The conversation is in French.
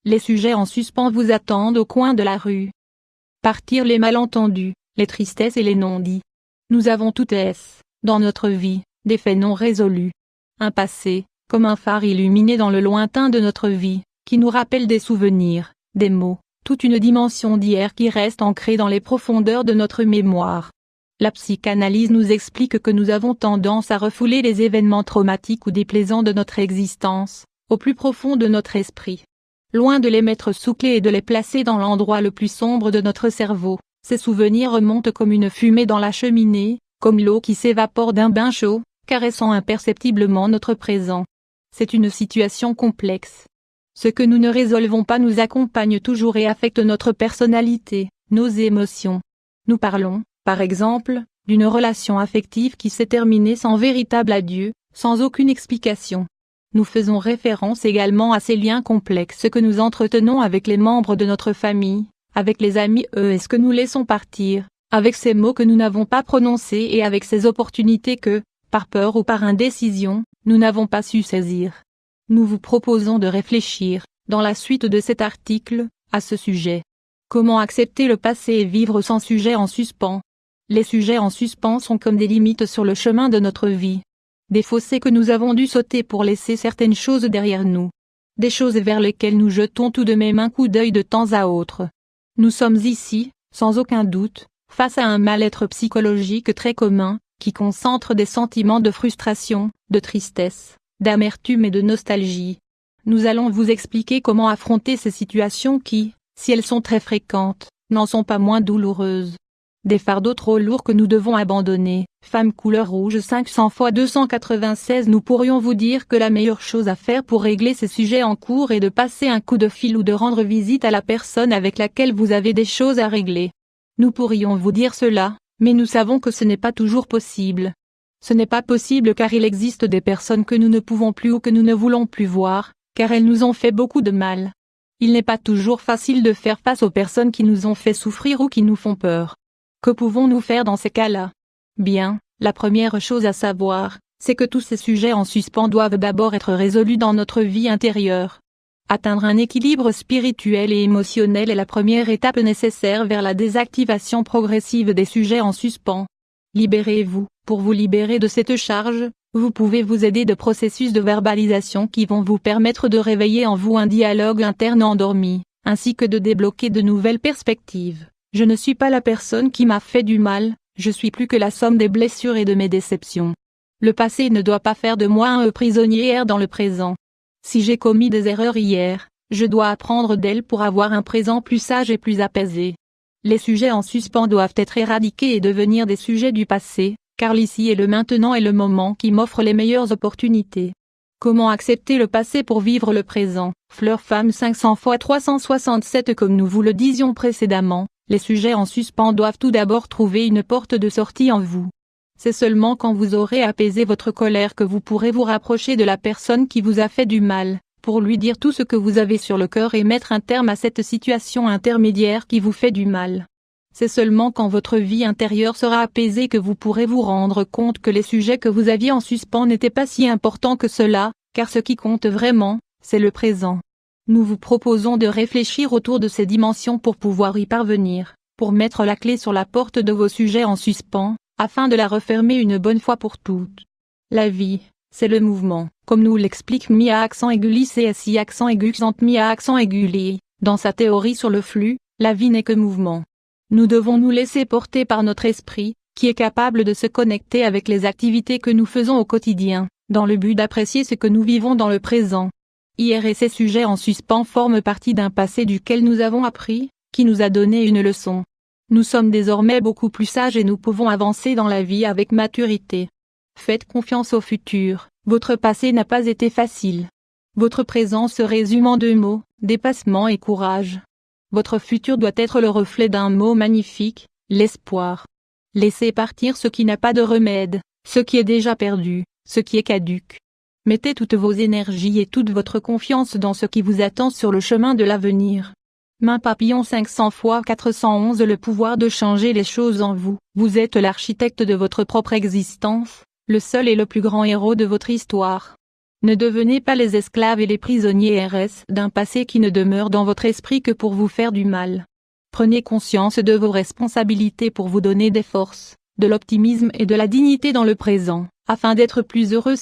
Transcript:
Les sujets en suspens vous attendent au coin de la rue. Partir les malentendus, les tristesses et les non-dits. Nous avons toutes dans notre vie, des faits non résolus. Un passé, comme un phare illuminé dans le lointain de notre vie, qui nous rappelle des souvenirs, des mots, toute une dimension d'hier qui reste ancrée dans les profondeurs de notre mémoire. La psychanalyse nous explique que nous avons tendance à refouler les événements traumatiques ou déplaisants de notre existence, au plus profond de notre esprit. Loin de les mettre sous clé et de les placer dans l'endroit le plus sombre de notre cerveau, ces souvenirs remontent comme une fumée dans la cheminée, comme l'eau qui s'évapore d'un bain chaud, caressant imperceptiblement notre présent. C'est une situation complexe. Ce que nous ne résolvons pas nous accompagne toujours et affecte notre personnalité, nos émotions. Nous parlons, par exemple, d'une relation affective qui s'est terminée sans véritable adieu, sans aucune explication. Nous faisons référence également à ces liens complexes que nous entretenons avec les membres de notre famille, avec les amis est-ce que nous laissons partir, avec ces mots que nous n'avons pas prononcés et avec ces opportunités que, par peur ou par indécision, nous n'avons pas su saisir. Nous vous proposons de réfléchir, dans la suite de cet article, à ce sujet. Comment accepter le passé et vivre sans sujet en suspens? Les sujets en suspens sont comme des limites sur le chemin de notre vie. Des fossés que nous avons dû sauter pour laisser certaines choses derrière nous. Des choses vers lesquelles nous jetons tout de même un coup d'œil de temps à autre. Nous sommes ici, sans aucun doute, face à un mal-être psychologique très commun, qui concentre des sentiments de frustration, de tristesse, d'amertume et de nostalgie. Nous allons vous expliquer comment affronter ces situations qui, si elles sont très fréquentes, n'en sont pas moins douloureuses. Des fardeaux trop lourds que nous devons abandonner. Femme couleur rouge 500 x 296. Nous pourrions vous dire que la meilleure chose à faire pour régler ces sujets en cours est de passer un coup de fil ou de rendre visite à la personne avec laquelle vous avez des choses à régler. Nous pourrions vous dire cela, mais nous savons que ce n'est pas toujours possible. Ce n'est pas possible car il existe des personnes que nous ne pouvons plus ou que nous ne voulons plus voir, car elles nous ont fait beaucoup de mal. Il n'est pas toujours facile de faire face aux personnes qui nous ont fait souffrir ou qui nous font peur. Que pouvons-nous faire dans ces cas-là? Bien, la première chose à savoir, c'est que tous ces sujets en suspens doivent d'abord être résolus dans notre vie intérieure. Atteindre un équilibre spirituel et émotionnel est la première étape nécessaire vers la désactivation progressive des sujets en suspens. Libérez-vous. Pour vous libérer de cette charge, vous pouvez vous aider de processus de verbalisation qui vont vous permettre de réveiller en vous un dialogue interne endormi, ainsi que de débloquer de nouvelles perspectives. Je ne suis pas la personne qui m'a fait du mal, je suis plus que la somme des blessures et de mes déceptions. Le passé ne doit pas faire de moi un prisonnier dans le présent. Si j'ai commis des erreurs hier, je dois apprendre d'elles pour avoir un présent plus sage et plus apaisé. Les sujets en suspens doivent être éradiqués et devenir des sujets du passé, car l'ici et le maintenant est le moment qui m'offre les meilleures opportunités. Comment accepter le passé pour vivre le présent? Fleur femme 500 x 367. Comme nous vous le disions précédemment, les sujets en suspens doivent tout d'abord trouver une porte de sortie en vous. C'est seulement quand vous aurez apaisé votre colère que vous pourrez vous rapprocher de la personne qui vous a fait du mal, pour lui dire tout ce que vous avez sur le cœur et mettre un terme à cette situation intermédiaire qui vous fait du mal. C'est seulement quand votre vie intérieure sera apaisée que vous pourrez vous rendre compte que les sujets que vous aviez en suspens n'étaient pas si importants que cela, car ce qui compte vraiment, c'est le présent. Nous vous proposons de réfléchir autour de ces dimensions pour pouvoir y parvenir, pour mettre la clé sur la porte de vos sujets en suspens, afin de la refermer une bonne fois pour toutes. La vie, c'est le mouvement, comme nous l'explique Mia accent aigu CSI accent aigu Mia accent aigu li. Dans sa théorie sur le flux, la vie n'est que mouvement. Nous devons nous laisser porter par notre esprit, qui est capable de se connecter avec les activités que nous faisons au quotidien, dans le but d'apprécier ce que nous vivons dans le présent. Hier et ces sujets en suspens forment partie d'un passé duquel nous avons appris, qui nous a donné une leçon. Nous sommes désormais beaucoup plus sages et nous pouvons avancer dans la vie avec maturité. Faites confiance au futur, votre passé n'a pas été facile. Votre présent se résume en 2 mots, dépassement et courage. Votre futur doit être le reflet d'un mot magnifique, l'espoir. Laissez partir ce qui n'a pas de remède, ce qui est déjà perdu, ce qui est caduc. Mettez toutes vos énergies et toute votre confiance dans ce qui vous attend sur le chemin de l'avenir. Main papillon 500 x 411. Le pouvoir de changer les choses en vous. Vous êtes l'architecte de votre propre existence, le seul et le plus grand héros de votre histoire. Ne devenez pas les esclaves et les prisonniers d'un passé qui ne demeure dans votre esprit que pour vous faire du mal. Prenez conscience de vos responsabilités pour vous donner des forces, de l'optimisme et de la dignité dans le présent, afin d'être plus heureux.